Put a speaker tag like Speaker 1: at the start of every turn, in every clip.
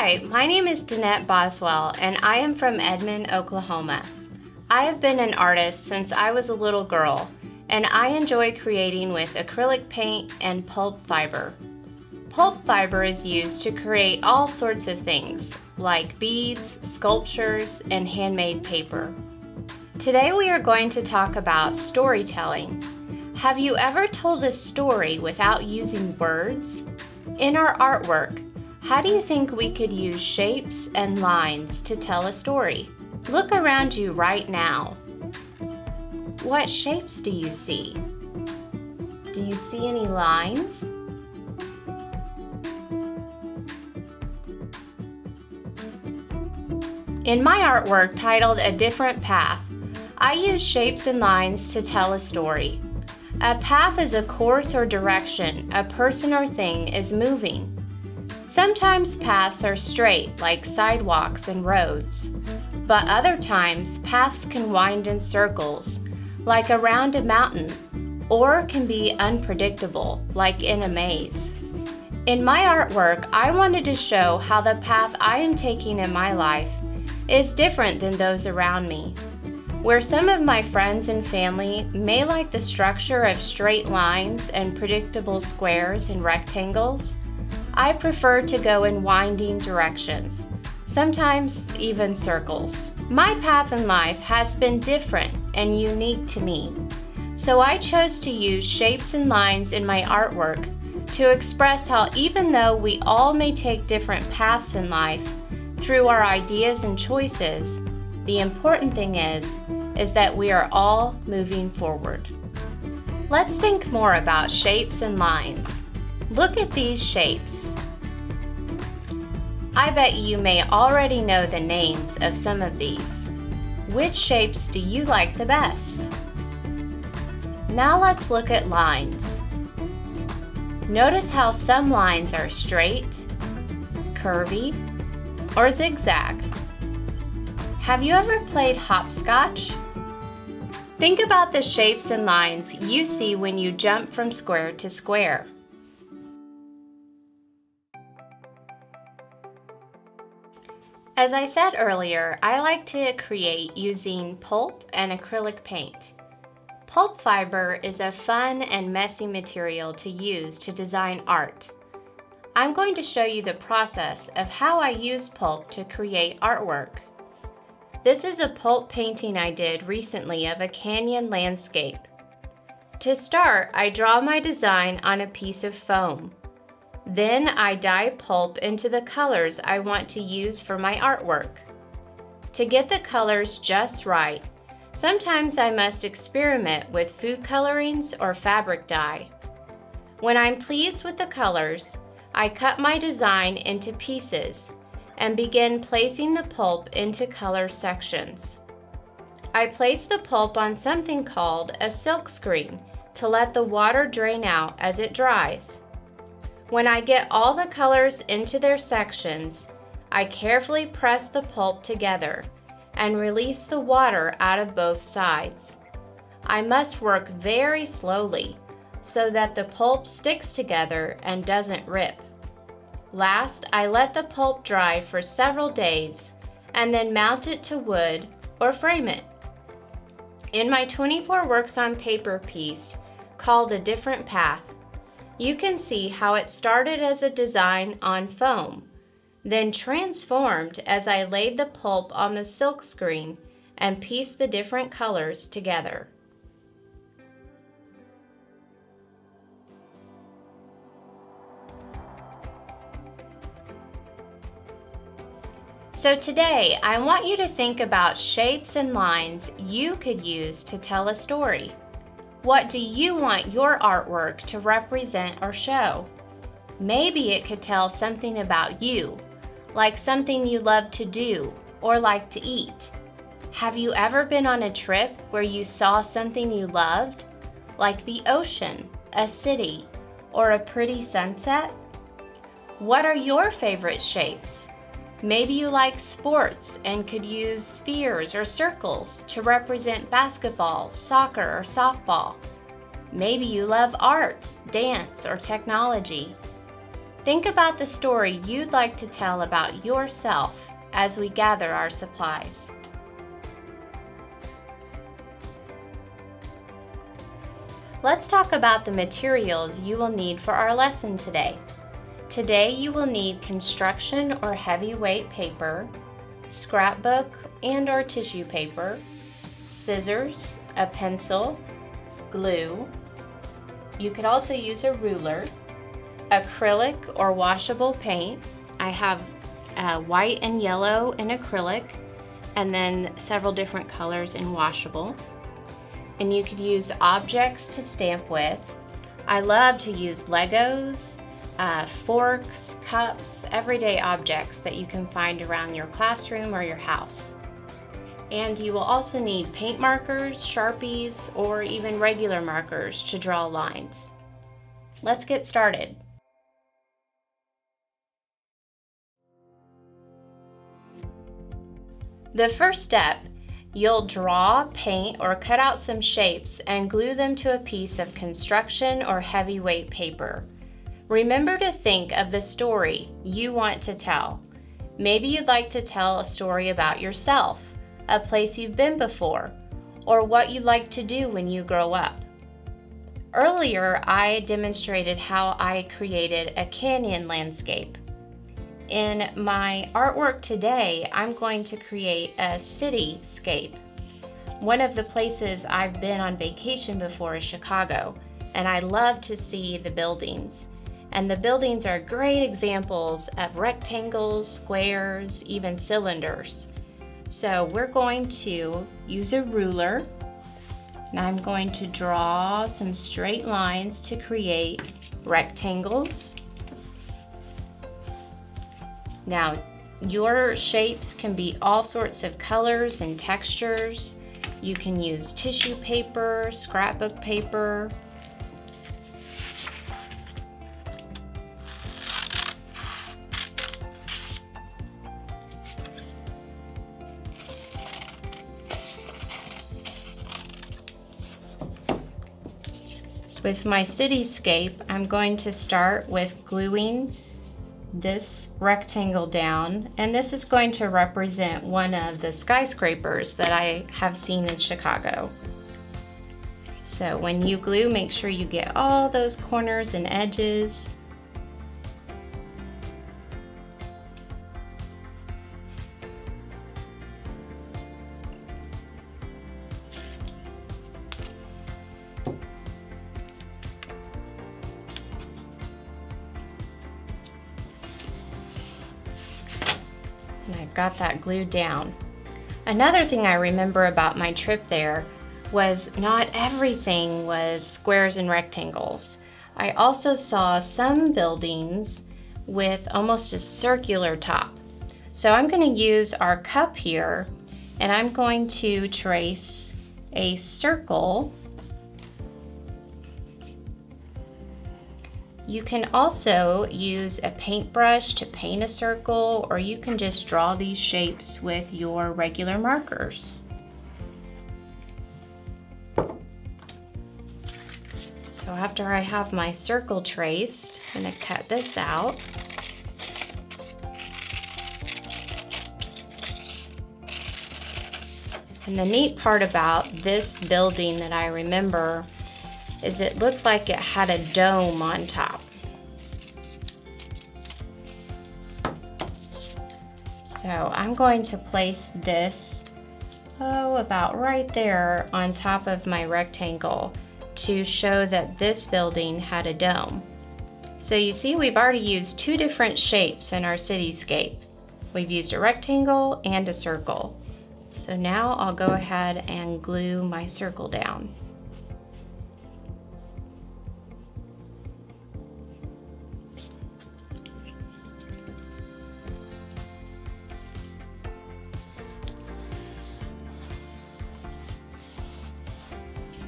Speaker 1: Hi, my name is Danette Boswell and I am from Edmond, Oklahoma. I have been an artist since I was a little girl and I enjoy creating with acrylic paint and pulp fiber. Pulp fiber is used to create all sorts of things like beads, sculptures, and handmade paper. Today we are going to talk about storytelling. Have you ever told a story without using words? In our artwork, how do you think we could use shapes and lines to tell a story? Look around you right now. What shapes do you see? Do you see any lines? In my artwork titled A Different Path, I use shapes and lines to tell a story. A path is a course or direction a person or thing is moving. Sometimes paths are straight, like sidewalks and roads, but other times paths can wind in circles, like around a mountain, or can be unpredictable, like in a maze. In my artwork, I wanted to show how the path I am taking in my life is different than those around me. Where some of my friends and family may like the structure of straight lines and predictable squares and rectangles, I prefer to go in winding directions, sometimes even circles. My path in life has been different and unique to me, so I chose to use shapes and lines in my artwork to express how even though we all may take different paths in life through our ideas and choices, the important thing is that we are all moving forward. Let's think more about shapes and lines. Look at these shapes. I bet you may already know the names of some of these. Which shapes do you like the best? Now let's look at lines. Notice how some lines are straight, curvy, or zigzag. Have you ever played hopscotch? Think about the shapes and lines you see when you jump from square to square. As I said earlier, I like to create using pulp and acrylic paint. Pulp fiber is a fun and messy material to use to design art. I'm going to show you the process of how I use pulp to create artwork. This is a pulp painting I did recently of a canyon landscape. To start, I draw my design on a piece of foam. Then I dye pulp into the colors I want to use for my artwork. To get the colors just right, sometimes I must experiment with food colorings or fabric dye. When I'm pleased with the colors, I cut my design into pieces and begin placing the pulp into color sections. I place the pulp on something called a silk screen to let the water drain out as it dries. When I get all the colors into their sections, I carefully press the pulp together and release the water out of both sides. I must work very slowly so that the pulp sticks together and doesn't rip. Last, I let the pulp dry for several days and then mount it to wood or frame it. In my 24 works on paper piece, called A Different Path, you can see how it started as a design on foam, then transformed as I laid the pulp on the silk screen and pieced the different colors together. So today, I want you to think about shapes and lines you could use to tell a story. What do you want your artwork to represent or show? Maybe it could tell something about you, like something you love to do or like to eat. Have you ever been on a trip where you saw something you loved, like the ocean, a city, or a pretty sunset? What are your favorite shapes? Maybe you like sports and could use spheres or circles to represent basketball, soccer, or softball. Maybe you love art, dance, or technology. Think about the story you'd like to tell about yourself as we gather our supplies. Let's talk about the materials you will need for our lesson today. Today you will need construction or heavyweight paper, scrapbook and/or tissue paper, scissors, a pencil, glue. You could also use a ruler, acrylic or washable paint. I have white and yellow in acrylic, and then several different colors in washable. And you could use objects to stamp with. I love to use Legos, forks, cups, everyday objects that you can find around your classroom or your house. And you will also need paint markers, Sharpies, or even regular markers to draw lines. Let's get started. The first step, you'll draw, paint, or cut out some shapes and glue them to a piece of construction or heavyweight paper. Remember to think of the story you want to tell. Maybe you'd like to tell a story about yourself, a place you've been before, or what you'd like to do when you grow up. Earlier, I demonstrated how I created a canyon landscape. In my artwork today, I'm going to create a cityscape. One of the places I've been on vacation before is Chicago, and I love to see the buildings. And the buildings are great examples of rectangles, squares, even cylinders. So we're going to use a ruler, and I'm going to draw some straight lines to create rectangles. Now, your shapes can be all sorts of colors and textures. You can use tissue paper, scrapbook paper. With my cityscape, I'm going to start with gluing this rectangle down, and this is going to represent one of the skyscrapers that I have seen in Chicago. So when you glue, make sure you get all those corners and edges. And I've got that glued down. Another thing I remember about my trip there was not everything was squares and rectangles. I also saw some buildings with almost a circular top. So I'm going to use our cup here, and I'm going to trace a circle. You can also use a paintbrush to paint a circle, or you can just draw these shapes with your regular markers. So after I have my circle traced, I'm going to cut this out. And the neat part about this building that I remember is it looked like it had a dome on top. So I'm going to place this, about right there on top of my rectangle to show that this building had a dome. So you see, we've already used two different shapes in our cityscape. We've used a rectangle and a circle. So now I'll go ahead and glue my circle down.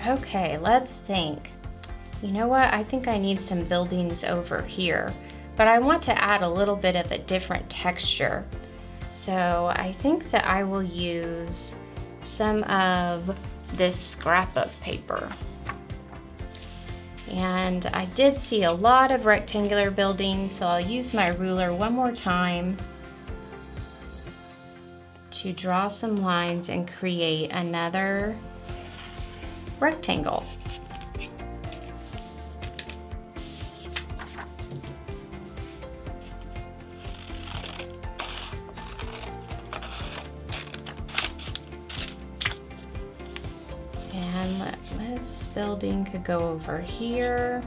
Speaker 1: Okay, let's think. You know what? I think I need some buildings over here, but I want to add a little bit of a different texture. So I think that I will use some of this scrapbook paper. And I did see a lot of rectangular buildings, so I'll use my ruler one more time to draw some lines and create another rectangle. And this building could go over here.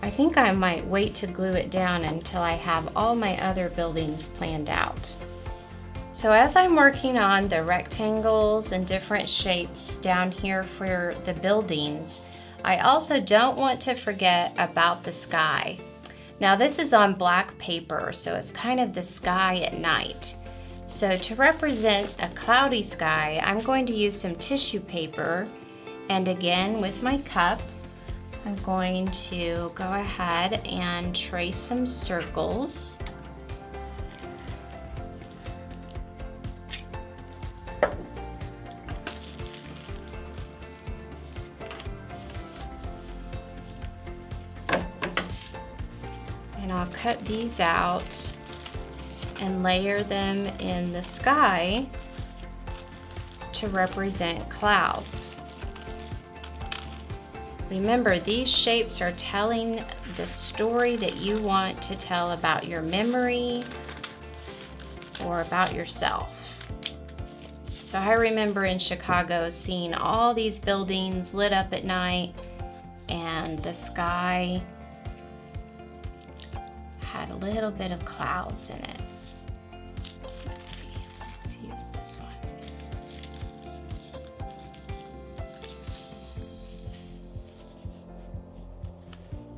Speaker 1: I think I might wait to glue it down until I have all my other buildings planned out. So as I'm working on the rectangles and different shapes down here for the buildings, I also don't want to forget about the sky. Now this is on black paper, so it's kind of the sky at night. So to represent a cloudy sky, I'm going to use some tissue paper, and again with my cup, I'm going to go ahead and trace some circles. And I'll cut these out and layer them in the sky to represent clouds. Remember, these shapes are telling the story that you want to tell about your memory or about yourself. So I remember in Chicago seeing all these buildings lit up at night, and the sky had a little bit of clouds in it. Let's see, let's use this one.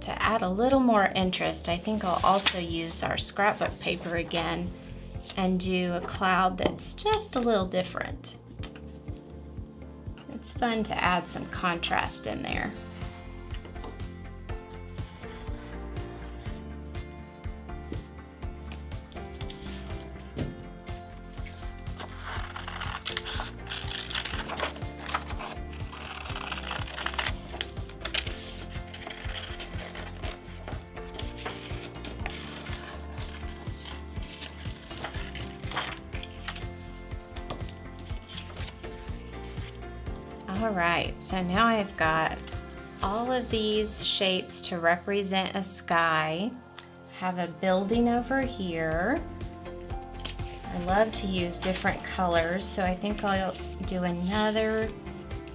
Speaker 1: To add a little more interest, I think I'll also use our scrapbook paper again and do a cloud that's just a little different. It's fun to add some contrast in there. All right, so now I've got all of these shapes to represent a sky. Have a building over here. I love to use different colors, so I think I'll do another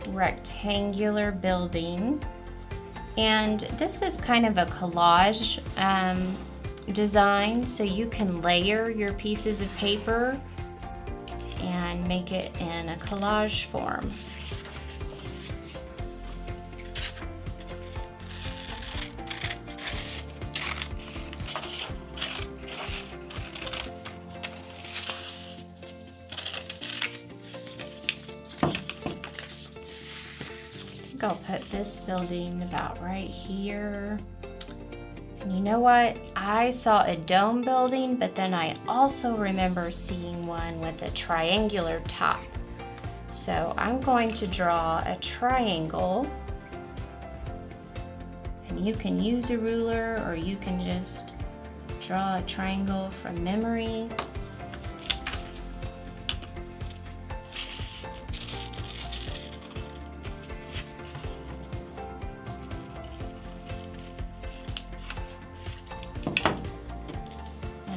Speaker 1: rectangular building. And this is kind of a collage design, so you can layer your pieces of paper and make it in a collage form. I'll put this building about right here. And you know what? I saw a dome building, but then I also remember seeing one with a triangular top. So I'm going to draw a triangle. And you can use a ruler, or you can just draw a triangle from memory.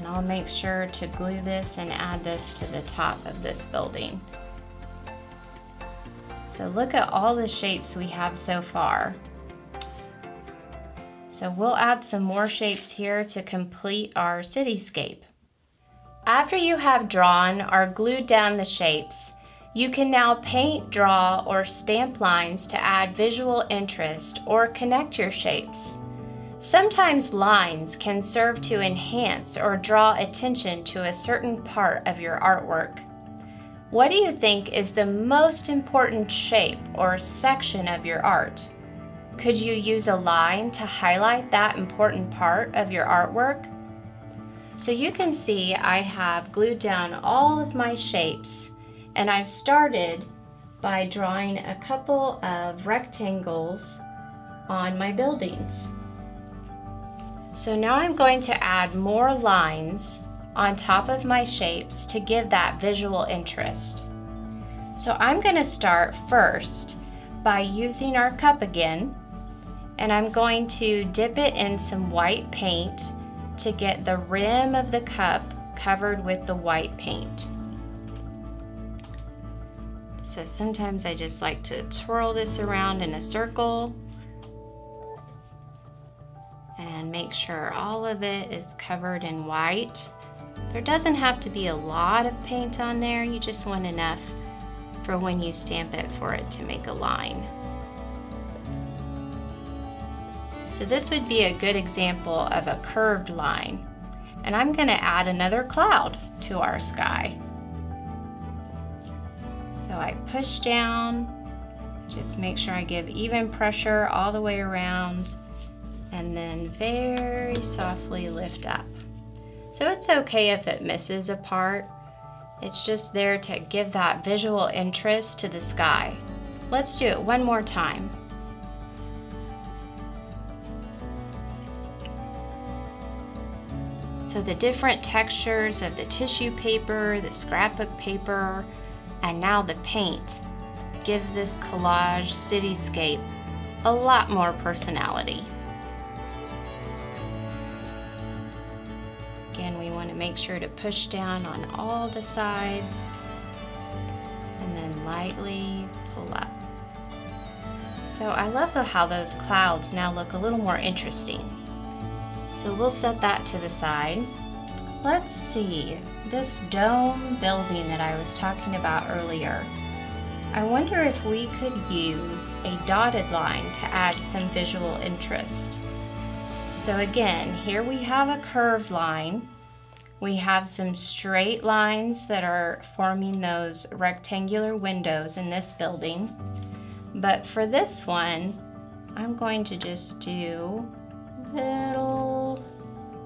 Speaker 1: I'll make sure to glue this and add this to the top of this building. So look at all the shapes we have so far. So we'll add some more shapes here to complete our cityscape. After you have drawn or glued down the shapes, you can now paint, draw, or stamp lines to add visual interest or connect your shapes. Sometimes lines can serve to enhance or draw attention to a certain part of your artwork. What do you think is the most important shape or section of your art? Could you use a line to highlight that important part of your artwork? So you can see I have glued down all of my shapes, and I've started by drawing a couple of rectangles on my buildings. So now I'm going to add more lines on top of my shapes to give that visual interest. So I'm going to start first by using our cup again, and I'm going to dip it in some white paint to get the rim of the cup covered with the white paint. So sometimes I just like to twirl this around in a circle and make sure all of it is covered in white. There doesn't have to be a lot of paint on there, you just want enough for when you stamp it for it to make a line. So this would be a good example of a curved line. And I'm going to add another cloud to our sky. So I push down, just make sure I give even pressure all the way around, and then very softly lift up. So it's okay if it misses a part. It's just there to give that visual interest to the sky. Let's do it one more time. So the different textures of the tissue paper, the scrapbook paper, and now the paint gives this collage cityscape a lot more personality. Again, we want to make sure to push down on all the sides and then lightly pull up. So I love how those clouds now look a little more interesting. So we'll set that to the side. Let's see, this dome building that I was talking about earlier. I wonder if we could use a dotted line to add some visual interest. So again, here we have a curved line. We have some straight lines that are forming those rectangular windows in this building. But for this one, I'm going to just do little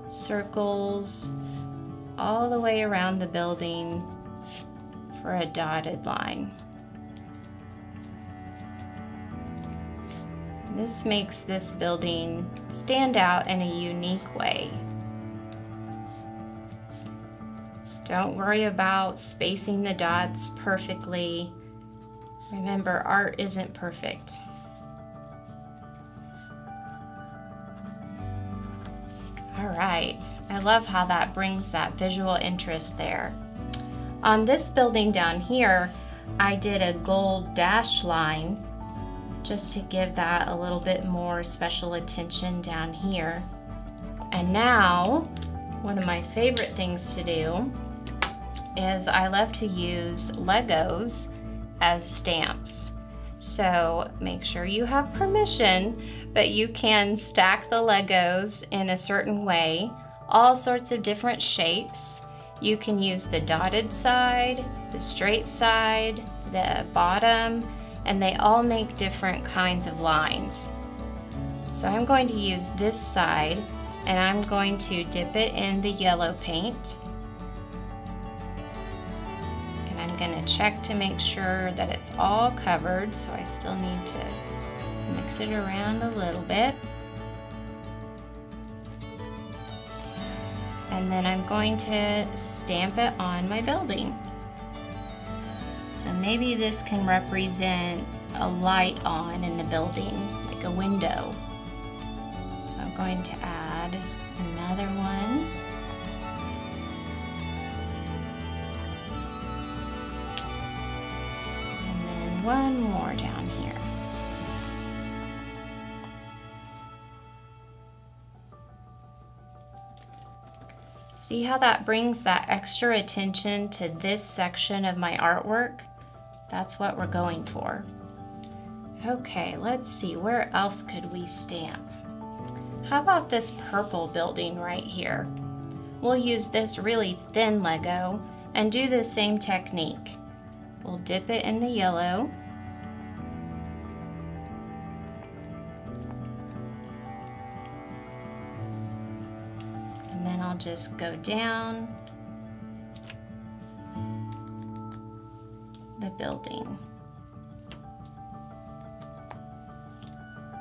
Speaker 1: circles all the way around the building for a dotted line. This makes this building stand out in a unique way. Don't worry about spacing the dots perfectly. Remember, art isn't perfect. All right, I love how that brings that visual interest there. On this building down here, I did a gold dash line just to give that a little bit more special attention down here. And now, one of my favorite things to do is I love to use Legos as stamps. So make sure you have permission, but you can stack the Legos in a certain way, all sorts of different shapes. You can use the dotted side, the straight side, the bottom, and they all make different kinds of lines. So I'm going to use this side, and I'm going to dip it in the yellow paint. And I'm going to check to make sure that it's all covered, so I still need to mix it around a little bit. And then I'm going to stamp it on my building. So maybe this can represent a light on in the building, like a window. So I'm going to add another one. And then one more down here. See how that brings that extra attention to this section of my artwork? That's what we're going for. Okay, let's see, where else could we stamp? How about this purple building right here? We'll use this really thin Lego and do the same technique. We'll dip it in the yellow. And then I'll just go down the building.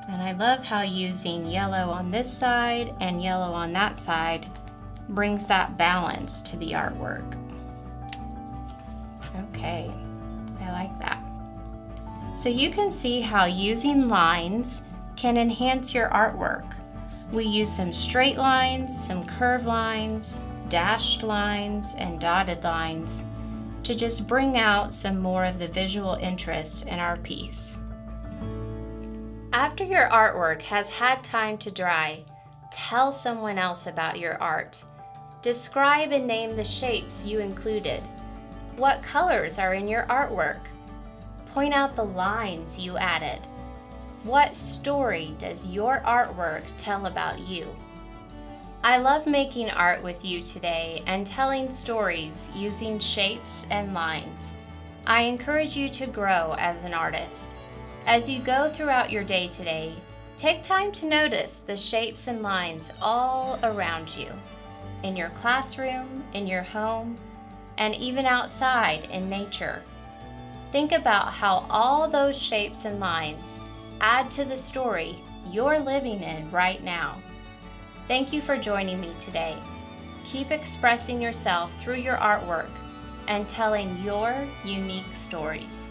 Speaker 1: And I love how using yellow on this side and yellow on that side brings that balance to the artwork. Okay, I like that. So you can see how using lines can enhance your artwork. We use some straight lines, some curved lines, dashed lines, and dotted lines to just bring out some more of the visual interest in our piece. After your artwork has had time to dry, tell someone else about your art. Describe and name the shapes you included. What colors are in your artwork? Point out the lines you added. What story does your artwork tell about you? I love making art with you today and telling stories using shapes and lines. I encourage you to grow as an artist. As you go throughout your day today, take time to notice the shapes and lines all around you, in your classroom, in your home, and even outside in nature. Think about how all those shapes and lines add to the story you're living in right now. Thank you for joining me today. Keep expressing yourself through your artwork and telling your unique stories.